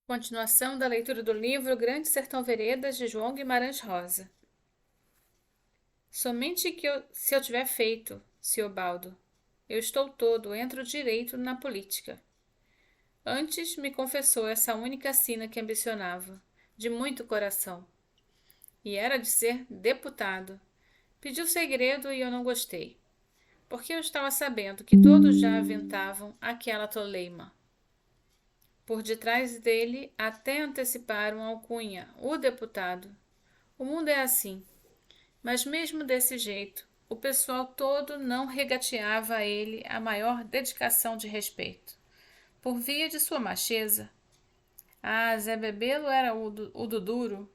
Continuação da leitura do livro Grande Sertão Veredas, de João Guimarães Rosa. Somente se eu tiver feito, Siobaldo, eu estou todo, entro direito na política. Antes me confessou essa única sina que ambicionava, de muito coração, e era de ser deputado. Pediu segredo e eu não gostei, porque eu estava sabendo que todos já aventavam aquela toleima. Por detrás dele até anteciparam alcunha, o deputado. O mundo é assim, mas mesmo desse jeito, o pessoal todo não regateava a ele a maior dedicação de respeito, por via de sua macheza. Ah, Zé Bebelo era o do duro.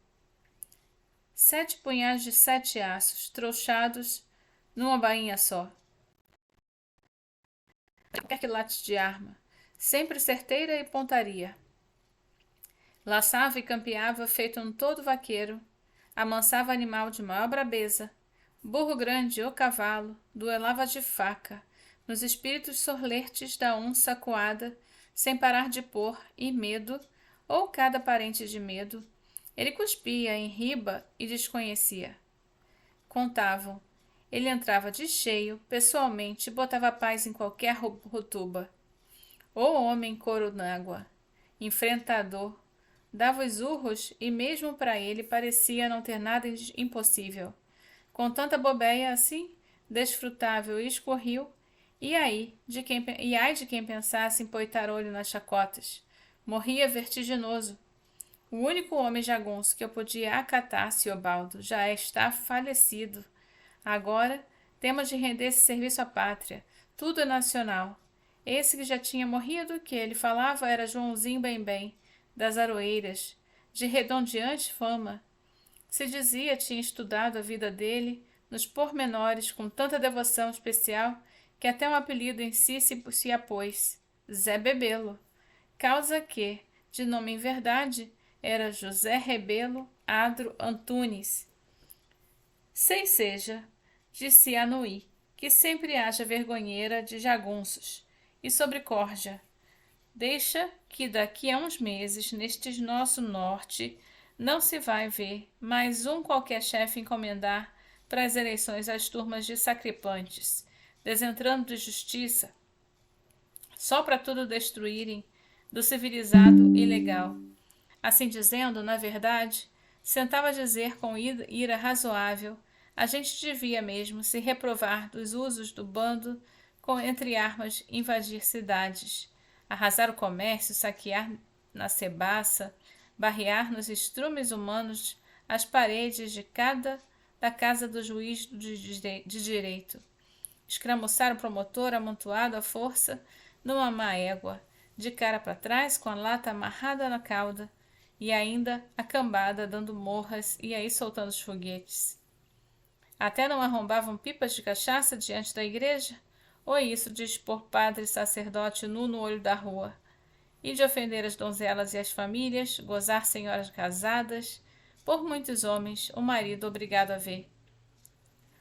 7 punhais de 7 aços, trouxados numa bainha só. Qualquer quilate de arma, sempre certeira e pontaria. Laçava e campeava feito um todo vaqueiro, amansava animal de maior brabeza, burro grande ou cavalo, duelava de faca, nos espíritos sorlertes da onça acuada, sem parar de pôr, e medo, ou cada parente de medo, ele cuspia em riba e desconhecia. Contavam. Ele entrava de cheio, pessoalmente, e botava paz em qualquer rotuba. O homem couro nágua, enfrentador, dava os urros e mesmo para ele parecia não ter nada impossível. Com tanta bobeia assim, desfrutável e escorril, e ai de quem pensasse em poitar olho nas chacotas. Morria vertiginoso. O único homem jagunço que eu podia acatar, Siobaldo, já está falecido. Agora temos de render esse serviço à pátria. Tudo é nacional. Esse que já tinha morrido, que ele falava, era Joãozinho Bem-Bem, das Aroeiras, de redondeante fama. Se dizia tinha estudado a vida dele nos pormenores com tanta devoção especial que até um apelido em si se apôs, Zé Bebelo, causa que, de nome em verdade, era José Rebelo Adro Antunes. Sei seja, disse Anuí, que sempre haja vergonheira de jagunços, e sobre corja. Deixa que daqui a uns meses, neste nosso norte, não se vai ver mais um qualquer chefe encomendar para as eleições as turmas de sacripantes, desentrando de justiça, só para tudo destruírem do civilizado e legal. Assim dizendo, na verdade, sentava a dizer com ira razoável, a gente devia mesmo se reprovar dos usos do bando com entre armas invadir cidades, arrasar o comércio, saquear na cebaça, barrear nos estrumes humanos as paredes da casa do juiz de direito, escramuçar o promotor amontoado à força numa má égua, de cara para trás com a lata amarrada na cauda, e ainda a cambada dando morras e aí soltando os foguetes. Até não arrombavam pipas de cachaça diante da igreja? Ou isso de expor padre e sacerdote nu no olho da rua? E de ofender as donzelas e as famílias, gozar senhoras casadas, por muitos homens, o marido obrigado a ver.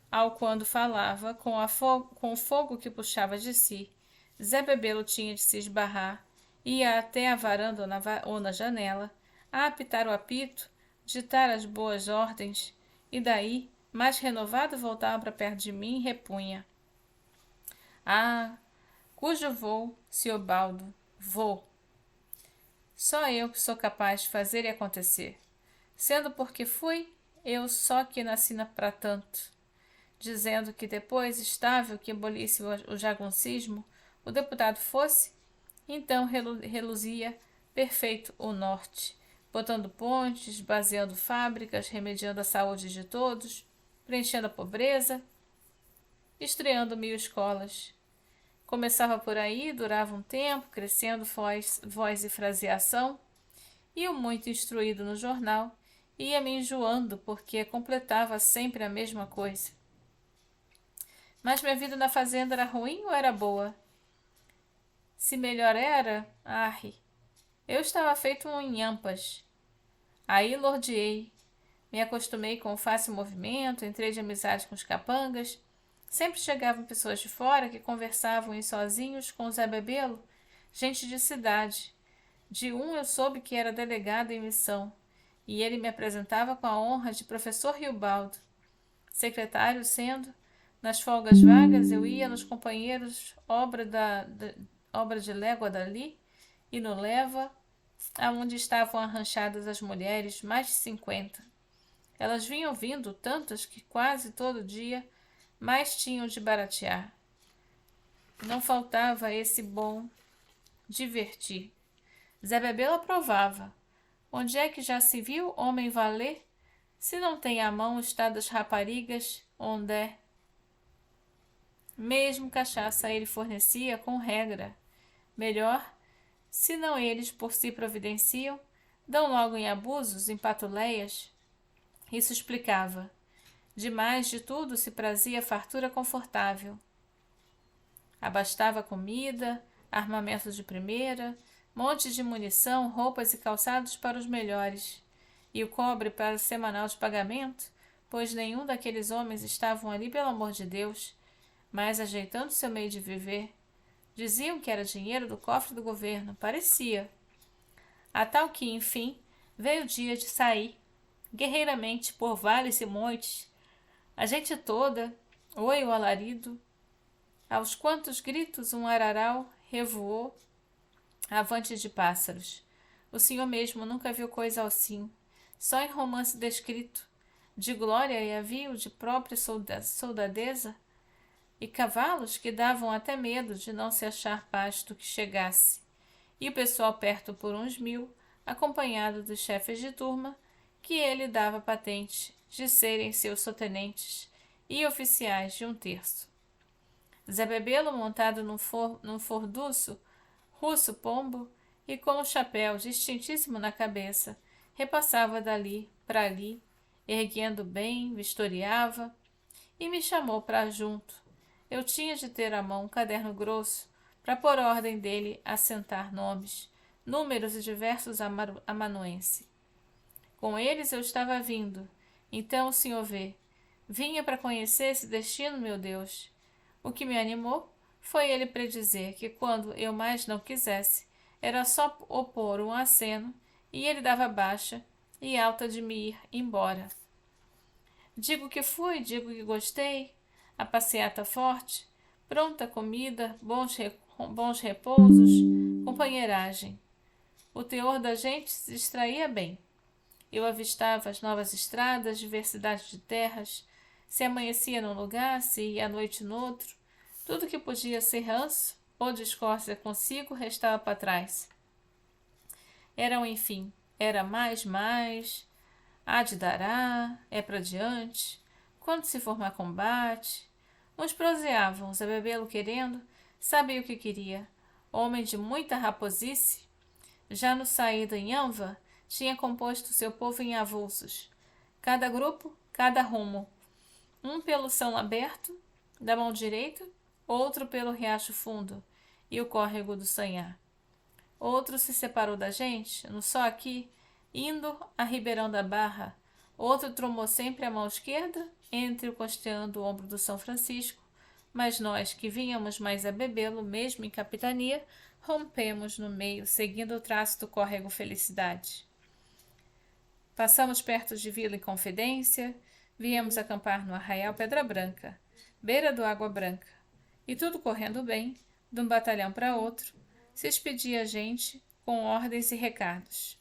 Ao quando falava, com o fogo que puxava de si, Zé Bebelo tinha de se esbarrar, ia até a varanda ou na janela, a apitar o apito, ditar as boas ordens, e daí, mais renovado, voltava para perto de mim e repunha. Ah, cujo vou, Siobaldo, vou. Só eu que sou capaz de fazer e acontecer. Sendo porque fui, eu só que nasci para tanto. Dizendo que depois, estável que abolisse o jaguncismo, o deputado fosse, então reluzia perfeito o norte, botando pontes, baseando fábricas, remediando a saúde de todos, preenchendo a pobreza, estreando 1000 escolas. Começava por aí, durava um tempo, crescendo voz e fraseação, e o muito instruído no jornal ia me enjoando porque completava sempre a mesma coisa. Mas minha vida na fazenda era ruim ou era boa? Se melhor era, arre, eu estava feito um inhampas. Aí lordeei, me acostumei com o fácil movimento, entrei de amizade com os capangas. Sempre chegavam pessoas de fora que conversavam em sozinhos com o Zé Bebelo, gente de cidade. De um eu soube que era delegado em missão, e ele me apresentava com a honra de professor Riobaldo. Secretário sendo, nas folgas vagas eu ia nos companheiros obra de légua dali e no leva, aonde estavam arranchadas as mulheres, mais de 50. Elas vinham vindo tantas que quase todo dia mais tinham de baratear. Não faltava esse bom divertir. Zé Bebelo aprovava. Onde é que já se viu homem valer, se não tem à mão o estado das raparigas, onde é? Mesmo cachaça ele fornecia com regra. Melhor, se não eles por si providenciam, dão logo em abusos, em patuleias. Isso explicava. Demais de tudo se prazia fartura confortável. Abastava comida, armamentos de primeira, montes de munição, roupas e calçados para os melhores, e o cobre para o semanal de pagamento, pois nenhum daqueles homens estavam ali pelo amor de Deus, mas ajeitando seu meio de viver. Diziam que era dinheiro do cofre do governo, parecia. A tal que, enfim, veio o dia de sair, guerreiramente por vales e montes, a gente toda, oi o alarido, aos quantos gritos um araral revoou avante de pássaros. O senhor mesmo nunca viu coisa assim, só em romance descrito, de glória e avião de própria soldadeza, e cavalos que davam até medo de não se achar pasto que chegasse, e o pessoal perto por uns 1000, acompanhado dos chefes de turma, que ele dava patente de serem seus sotenentes e oficiais de 1/3. Zé Bebelo, montado num forduço russo pombo e com um chapéu distintíssimo na cabeça, repassava dali para ali, erguendo bem, vistoriava, e me chamou para junto. Eu tinha de ter à mão um caderno grosso para por ordem dele assentar nomes, números e diversos amanuense. Com eles eu estava vindo. Então o senhor vê. Vinha para conhecer esse destino, meu Deus. O que me animou foi ele predizer que quando eu mais não quisesse, era só opor um aceno e ele dava baixa e alta de me ir embora. Digo que fui, digo que gostei, a passeata forte, pronta comida, bons repousos, companheiragem. O teor da gente se distraía bem. Eu avistava as novas estradas, diversidade de terras, se amanhecia num lugar, se ia à noite noutro, tudo que podia ser ranço ou discórdia consigo restava para trás. Eram, enfim, era mais, há de dará, é para diante, quando se formar combate. Uns proseavam, Zé Bebelo querendo, sabia o que queria. Homem de muita raposice, já no saído em Anva, tinha composto seu povo em avulsos. Cada grupo, cada rumo. Um pelo São Aberto, da mão direita, outro pelo Riacho Fundo e o córrego do Sanhá. Outro se separou da gente, no só aqui, indo a Ribeirão da Barra. Outro tromou sempre a mão esquerda, entre o costeando o ombro do São Francisco, mas nós, que vínhamos mais a bebê-lo, mesmo em capitania, rompemos no meio, seguindo o traço do córrego Felicidade. Passamos perto de Vila Inconfidência, viemos acampar no Arraial Pedra Branca, beira do Água Branca, e tudo correndo bem, de um batalhão para outro, se expedia a gente com ordens e recados.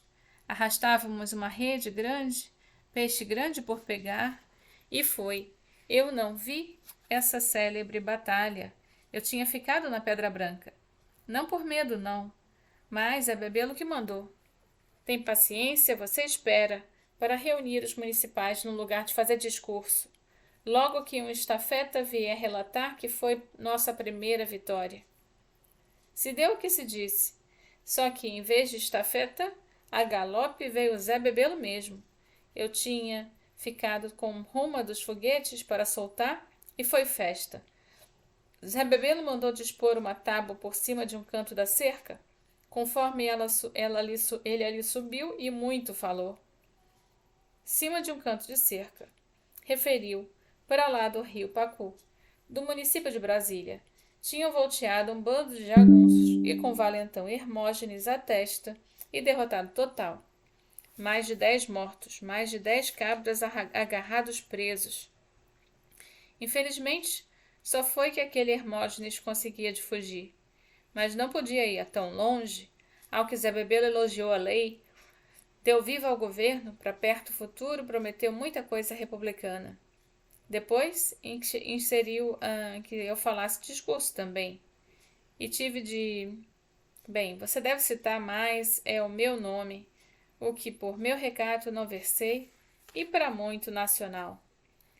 Arrastávamos uma rede grande, peixe grande por pegar, e foi. Eu não vi essa célebre batalha. Eu tinha ficado na Pedra Branca. Não por medo, não, mas é Bebelo que mandou. Tem paciência, você espera, para reunir os municipais no lugar de fazer discurso. Logo que um estafeta vier relatar que foi nossa primeira vitória. Se deu o que se disse, só que em vez de estafeta, a galope veio o Zé Bebelo mesmo. Eu tinha ficado com ruma dos foguetes para soltar e foi festa. Zé Bebelo mandou dispor uma tábua por cima de um canto da cerca, conforme ele ali subiu e muito falou. Cima de um canto de cerca, referiu, para lá do rio Pacu, do município de Brasília, tinham volteado um bando de jagunços e com valentão Hermógenes à testa, e derrotado total. Mais de 10 mortos, mais de 10 cabras agarrados presos. Infelizmente, só foi que aquele Hermógenes conseguia de fugir. Mas não podia ir tão longe. Ao que Zé Bebelo elogiou a lei, deu viva ao governo, para perto futuro prometeu muita coisa republicana. Depois inseriu que eu falasse discurso também. E tive de... Bem, você deve citar mais, é o meu nome, o que por meu recato não versei, e para muito nacional.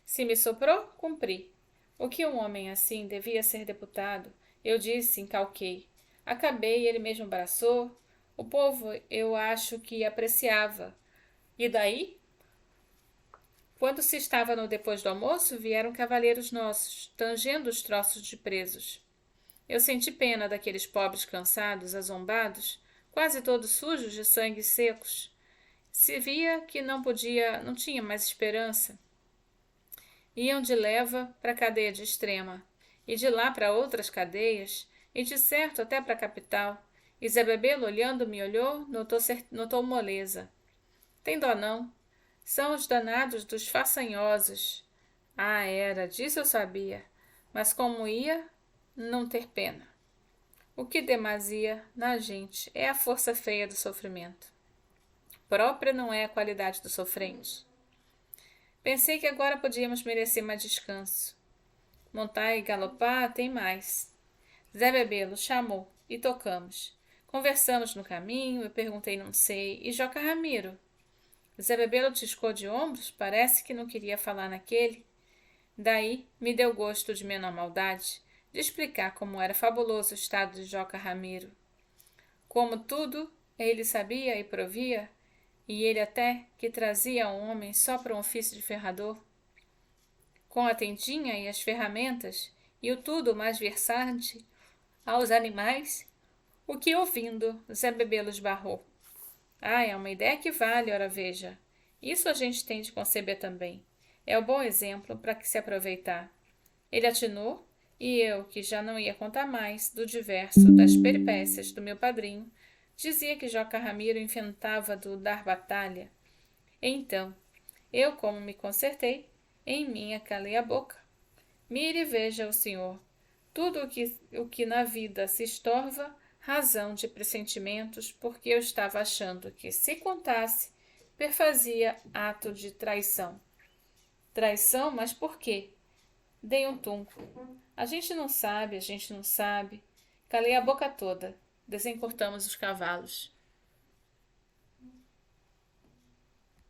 Se me soprou, cumpri. O que um homem assim devia ser deputado, eu disse, encalquei. Acabei, ele mesmo abraçou. O povo, eu acho que apreciava. E daí? Quando se estava no depois do almoço, vieram cavalheiros nossos, tangendo os troços de presos. Eu senti pena daqueles pobres cansados, azombados, quase todos sujos de sangue secos. Se via que não tinha mais esperança. Iam de leva para a cadeia de Extrema, e de lá para outras cadeias, e de certo até para a capital. E Zé Bebelo, olhando, me olhou, notou moleza. Tem dó não. São os danados dos façanhosos. Ah, era, disso eu sabia. Mas como ia não ter pena? O que demasia na gente é a força feia do sofrimento. Própria não é a qualidade do sofrente. Pensei que agora podíamos merecer mais descanso. Montar e galopar tem mais. Zé Bebelo chamou e tocamos. Conversamos no caminho, eu perguntei não sei, e Joca Ramiro? Zé Bebelo tiscou de ombros, parece que não queria falar naquele. Daí me deu gosto de menor maldade, de explicar como era fabuloso o estado de Joca Ramiro. Como tudo ele sabia e provia, e ele até que trazia um homem só para um ofício de ferrador, com a tendinha e as ferramentas, e o tudo mais versante aos animais, o que ouvindo Zé Bebelo esbarrou. Ah, é uma ideia que vale, ora veja. Isso a gente tem de conceber também. É o bom exemplo para que se aproveitar. Ele atinou, e eu, que já não ia contar mais do diverso das peripécias do meu padrinho, dizia que Joca Ramiro inventava do dar batalha. Então, eu, como me consertei, em minha calei a boca. Mire e veja o senhor. Tudo o que na vida se estorva, razão de pressentimentos, porque eu estava achando que, se contasse, perfazia ato de traição. Traição, mas por quê? Dei um tunco. A gente não sabe. Calei a boca toda. Desencurtamos os cavalos.